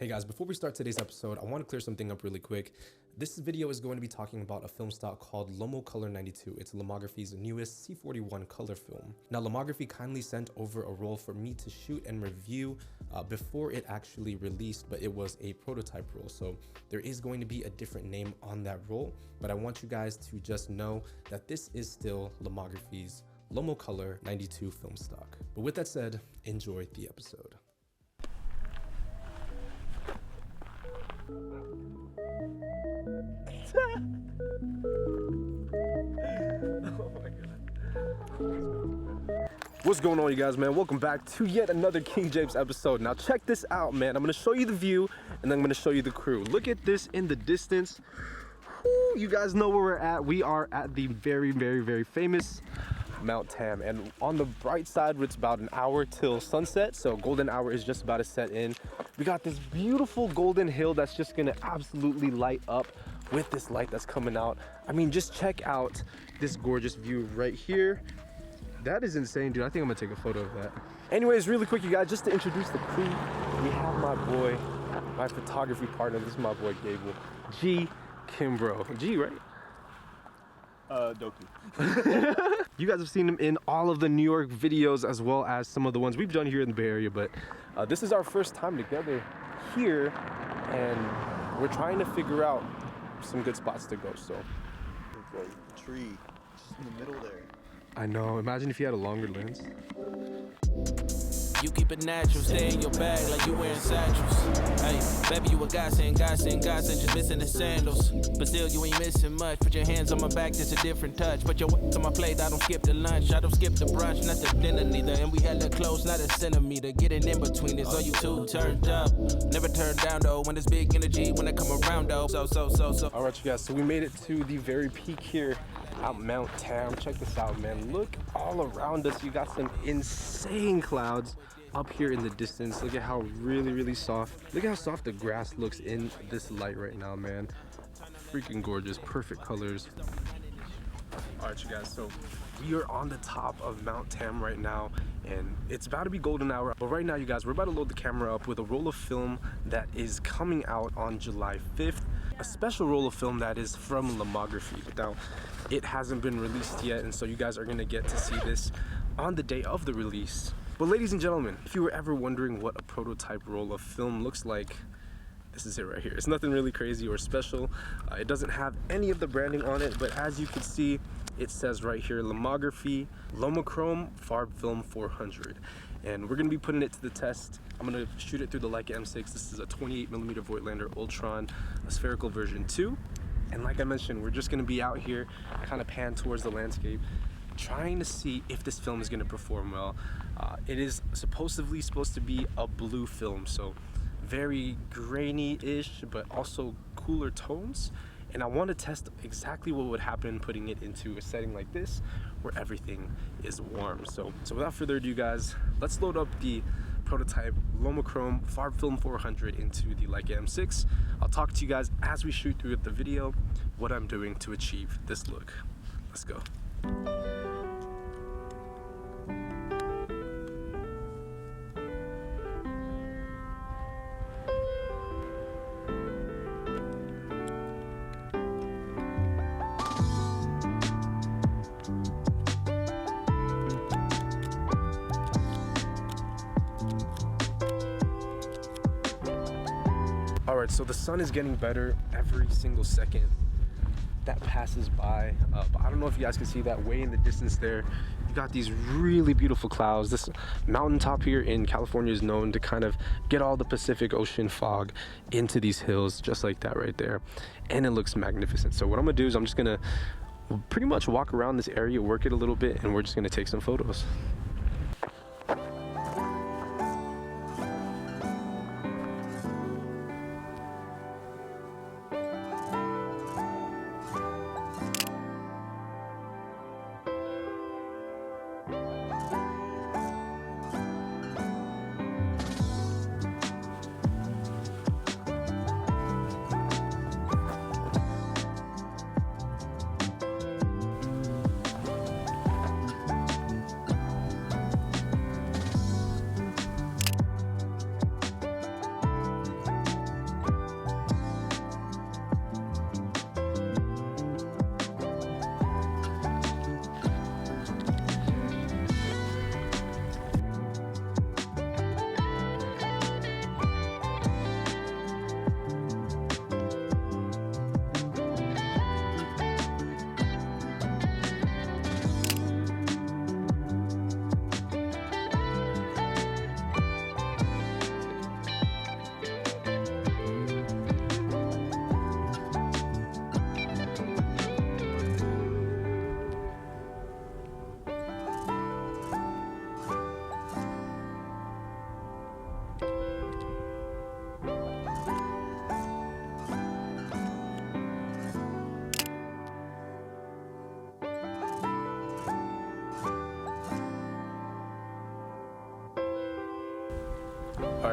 Hey guys, before we start today's episode, I want to clear something up really quick. This video is going to be talking about a film stock called Lomography 92. It's Lomography's newest C41 color film. Now, Lomography kindly sent over a roll for me to shoot and review before it actually released, but it was a prototype roll. So there is going to be a different name on that roll, but I want you guys to just know that this is still Lomography's Lomography 92 film stock. But with that said, enjoy the episode. What's going on, you guys, man? Welcome back to yet another King James episode. Now check this out, man. I'm gonna show you the view and then I'm gonna show you the crew. Look at this in the distance. Woo, you guys know where we're at. We are at the very famous Mount Tam, and on the bright side, it's about an hour till sunset, so golden hour is just about to set in. We got this beautiful golden hill that's just gonna absolutely light up with this light that's coming out. I mean, just check out this gorgeous view right here. That is insane, dude. I think I'm gonna take a photo of that. Anyways, really quick, you guys, just to introduce the crew, we have my boy, my photography partner. This is my boy Gable, G Kimbro. G, right? Doku. You guys have seen him in all of the New York videos as well as some of the ones we've done here in the Bay Area, but this is our first time together here and we're trying to figure out some good spots to go. So The tree, just in the middle there. I know, imagine if you had a longer lens. You keep it natural, stay in your bag like you wearing satchels. Hey, baby, you a godsend, just missing the sandals. But still, you ain't missing much. Put your hands on my back, just a different touch. Put your on my plate, I don't skip the lunch. I don't skip the brunch, not the dinner neither. And we hella close, not a centimeter. Getting in between us, are you too turned up? Never turn down though, when there's big energy, when I come around though. So. All right, you guys, so we made it to the very peak here at Mount Tam. Check this out, man. Look all around us. You got some insane clouds up here in the distance. Look at how really soft. Look at how soft the grass looks in this light right now, man. Freaking gorgeous, perfect colors. All right, you guys, so we are on the top of Mount Tam right now, and it's about to be golden hour. But right now, you guys, we're about to load the camera up with a roll of film that is coming out on July 5th. A special roll of film that is from Lomography. Now, it hasn't been released yet, and so you guys are gonna get to see this on the day of the release. But ladies and gentlemen, if you were ever wondering what a prototype roll of film looks like, this is it right here. It's nothing really crazy or special. It doesn't have any of the branding on it, but as you can see, it says right here, Lomography Lomochrome Farb Film 400. And we're gonna be putting it to the test. I'm gonna shoot it through the Leica M6. This is a 28mm Voigtlander Ultron, a spherical version 2. And like I mentioned, we're just gonna be out here, kind of pan towards the landscape, trying to see if this film is going to perform well. It is supposed to be a blue film, so very grainy-ish, but also cooler tones. And I want to test exactly what would happen putting it into a setting like this, where everything is warm. So without further ado, guys, let's load up the prototype Lomochrome Farb Film 400 into the Leica M6. I'll talk to you guys as we shoot through the video what I'm doing to achieve this look. Let's go. All right, so the sun is getting better every single second that passes by. But I don't know if you guys can see that way in the distance there. You got these really beautiful clouds. This mountaintop here in California is known to kind of get all the Pacific Ocean fog into these hills, just like that right there. And it looks magnificent. So what I'm gonna do is I'm just gonna pretty much walk around this area, work it a little bit, and we're just gonna take some photos.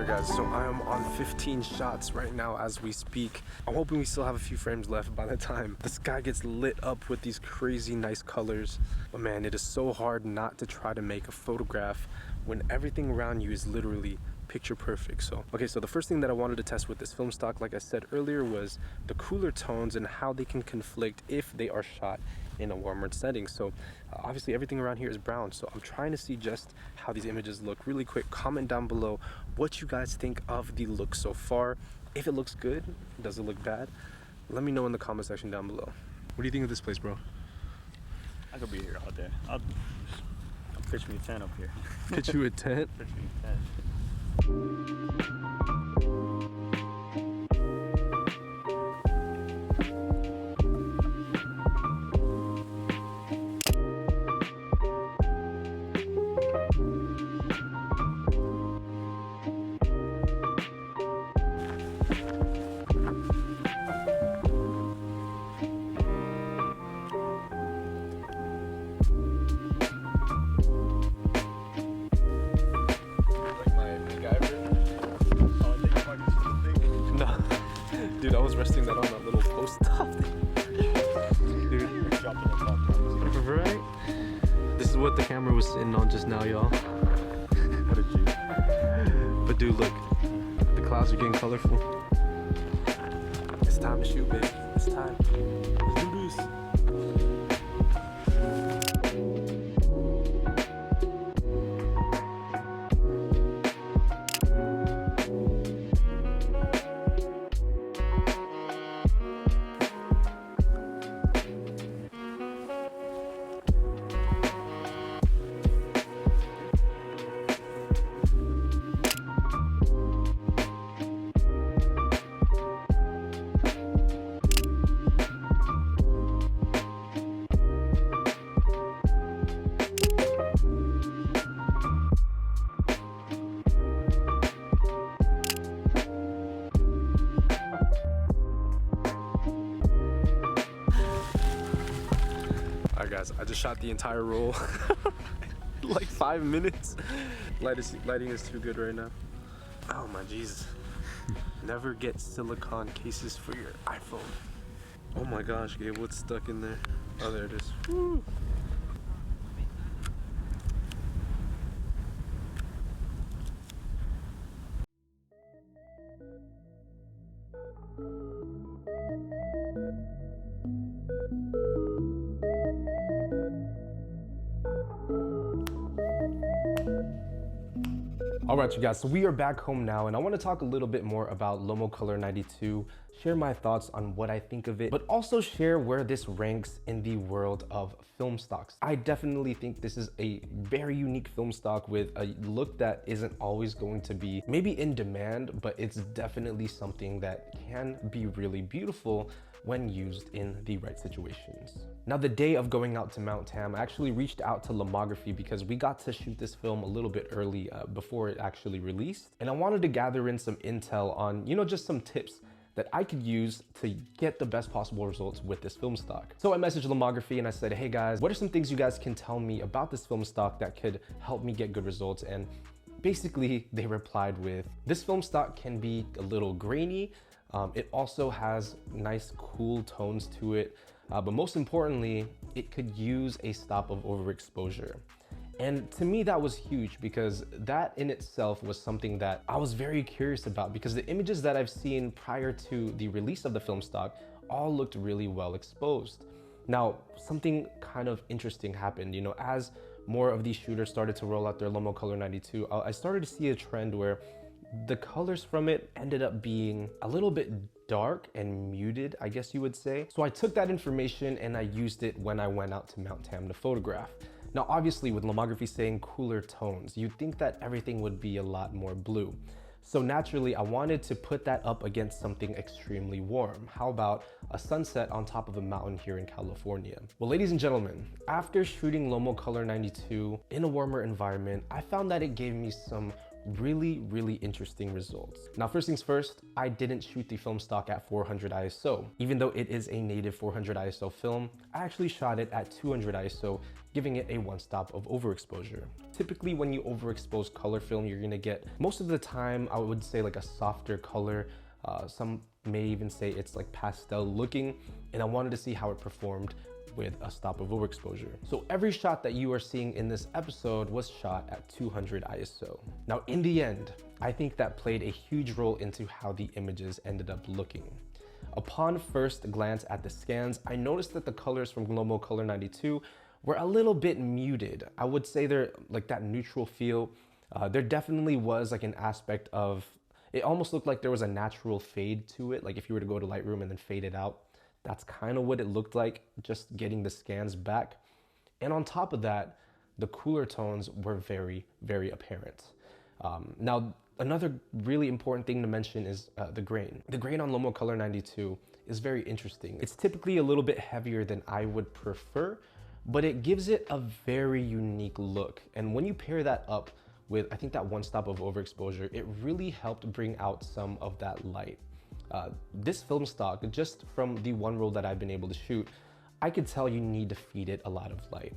Guys, so I am on 15 shots right now as we speak. I'm hoping we still have a few frames left by the time the sky gets lit up with these crazy nice colors. But man, it is so hard not to try to make a photograph when everything around you is literally picture perfect. So the first thing that I wanted to test with this film stock, like I said earlier, was the cooler tones and how they can conflict if they are shot in a warmer setting. So obviously everything around here is brown, so I'm trying to see just how these images look. Really quick, comment down below what you guys think of the look so far. If it looks good, does it look bad? Let me know in the comment section down below. What do you think of this place, bro? I could be here all day. I'll pitch me a tent up here. Pitch you a tent? Pitch me a tent. Dude, I was resting that on that little post top thing. Dude, right? This is what the camera was sitting on just now, y'all. What a G. But dude, look, the clouds are getting colorful. It's time to shoot, baby. It's time. Let's do this. Alright guys, I just shot the entire roll. Like 5 minutes. Lighting is too good right now. Oh my Jesus. Never get silicone cases for your iPhone. Oh my gosh, Gabe, what's stuck in there? Oh, there it is. Woo. All right, you guys, so we are back home now, and I want to talk a little bit more about Lomocolor 92, share my thoughts on what I think of it, but also share where this ranks in the world of film stocks. I definitely think this is a very unique film stock with a look that isn't always going to be maybe in demand, but it's definitely something that can be really beautiful when used in the right situations. Now, the day of going out to Mount Tam, I actually reached out to Lomography because we got to shoot this film a little bit early before it actually released. And I wanted to gather in some intel on, just some tips that I could use to get the best possible results with this film stock. So I messaged Lomography and I said, hey guys, what are some things you guys can tell me about this film stock that could help me get good results? And basically they replied with, this film stock can be a little grainy. It also has nice cool tones to it, but most importantly, it could use a stop of overexposure. And to me, that was huge because that in itself was something that I was very curious about, because the images that I've seen prior to the release of the film stock all looked really well exposed. Now, something kind of interesting happened, as more of these shooters started to roll out their Lomocolor 92, I started to see a trend where the colors from it ended up being a little bit dark and muted, I guess you would say. So I took that information and I used it when I went out to Mount Tam to photograph. Now, obviously with Lomography saying cooler tones, you'd think that everything would be a lot more blue. So naturally, I wanted to put that up against something extremely warm. How about a sunset on top of a mountain here in California? Well, ladies and gentlemen, after shooting Lomocolor 92 in a warmer environment, I found that it gave me some really interesting results. Now, first things first, I didn't shoot the film stock at 400 ISO. Even though it is a native 400 ISO film, I actually shot it at 200 ISO, giving it a one stop of overexposure. Typically, when you overexpose color film, you're gonna get, most of the time, I would say like a softer color. Some may even say it's like pastel looking, and I wanted to see how it performed with a stop of overexposure. So every shot that you are seeing in this episode was shot at 200 ISO. Now, in the end, I think that played a huge role into how the images ended up looking. Upon first glance at the scans, I noticed that the colors from Lomo Color 92 were a little bit muted. I would say they're like that neutral feel. There definitely was like an aspect of, it almost looked like there was a natural fade to it. Like if you were to go to Lightroom and then fade it out, that's kind of what it looked like, just getting the scans back. And on top of that, the cooler tones were very apparent. Now, another really important thing to mention is the grain. The grain on Lomo Color 92 is very interesting. It's typically a little bit heavier than I would prefer, but it gives it a very unique look. And when you pair that up with, I think, that one stop of overexposure, it really helped bring out some of that light. This film stock, just from the one roll that I've been able to shoot, I could tell you need to feed it a lot of light,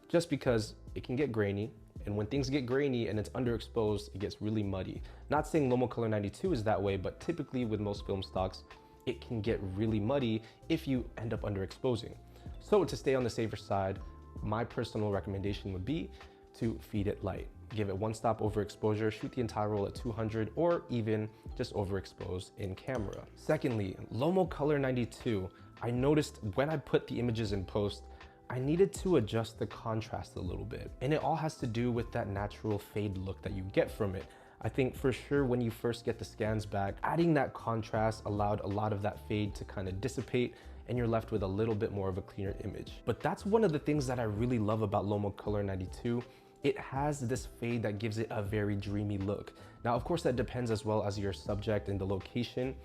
just because it can get grainy, and when things get grainy and it's underexposed, it gets really muddy. Not saying Lomo Color 92 is that way, but typically with most film stocks, it can get really muddy if you end up underexposing. So to stay on the safer side, my personal recommendation would be to feed it light. Give it one stop overexposure, shoot the entire roll at 200, or even just overexpose in camera. Secondly, Lomo Color 92, I noticed when I put the images in post, I needed to adjust the contrast a little bit. And it all has to do with that natural fade look that you get from it. I think for sure when you first get the scans back, adding that contrast allowed a lot of that fade to kind of dissipate, and you're left with a little bit more of a cleaner image. But that's one of the things that I really love about Lomo Color 92. It has this fade that gives it a very dreamy look. Now, of course, that depends as well as your subject and the location,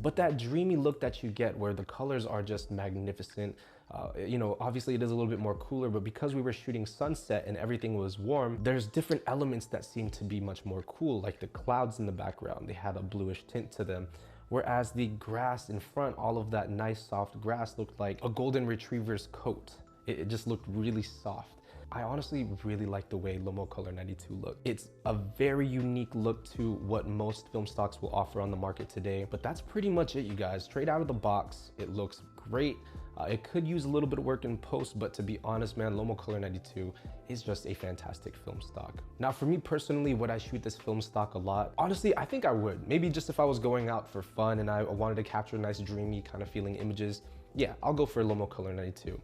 but that dreamy look that you get where the colors are just magnificent. You know, obviously it is a little bit more cooler, but because we were shooting sunset and everything was warm, there's different elements that seem to be much more cool, like the clouds in the background. They had a bluish tint to them. Whereas the grass in front, all of that nice soft grass looked like a golden retriever's coat. It just looked really soft. I honestly really like the way Lomo Color 92 looked. It's a very unique look to what most film stocks will offer on the market today, but that's pretty much it, you guys. Straight out of the box, it looks great. It could use a little bit of work in post, but to be honest, man, Lomo Color 92 is just a fantastic film stock. Now, for me personally, would I shoot this film stock a lot? Honestly, I think I would. Maybe just if I was going out for fun and I wanted to capture nice, dreamy kind of feeling images, yeah, I'll go for Lomo Color 92.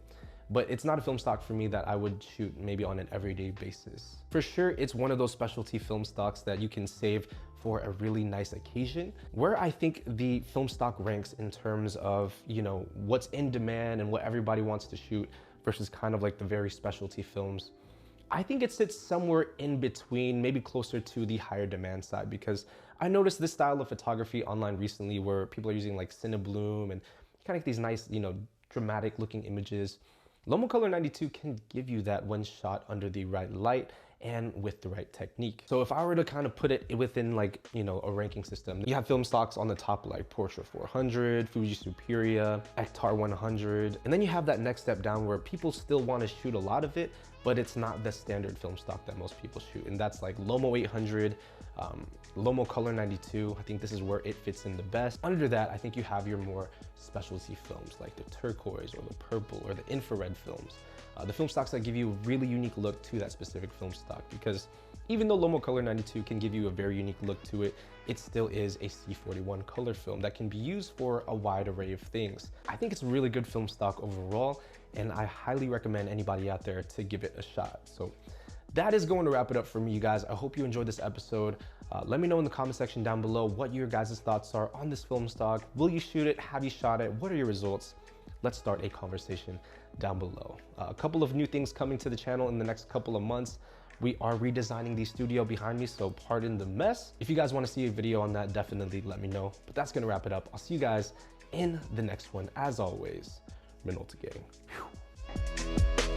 But it's not a film stock for me that I would shoot maybe on an everyday basis. For sure, it's one of those specialty film stocks that you can save for a really nice occasion. Where I think the film stock ranks in terms of, you know, what's in demand and what everybody wants to shoot versus kind of like the very specialty films, I think it sits somewhere in between, maybe closer to the higher demand side, because I noticed this style of photography online recently where people are using like Cinebloom and kind of these nice, you know, dramatic looking images. Lomo Color 92 can give you that when shot under the right light and with the right technique. So if I were to kind of put it within like, you know, a ranking system, you have film stocks on the top like Porsche 400, Fuji Superia, Ektar 100, and then you have that next step down where people still want to shoot a lot of it, but it's not the standard film stock that most people shoot, and that's like Lomo 800, Lomo Color 92. I think this is where it fits in the best. Under that, I think you have your more specialty films like the turquoise or the purple or the infrared films. The film stocks that give you a really unique look to that specific film stock, because even though Lomo Color 92 can give you a very unique look to it, it still is a C41 color film that can be used for a wide array of things. I think it's a really good film stock overall, and I highly recommend anybody out there to give it a shot. So that is going to wrap it up for me, you guys. I hope you enjoyed this episode. Let me know in the comment section down below what your guys' thoughts are on this film stock. Will you shoot it? Have you shot it? What are your results? Let's start a conversation down below. A couple of new things coming to the channel in the next couple of months. We are redesigning the studio behind me, so pardon the mess. If you guys want to see a video on that, definitely let me know. But that's going to wrap it up. I'll see you guys in the next one. As always, Minolta Gang. Whew.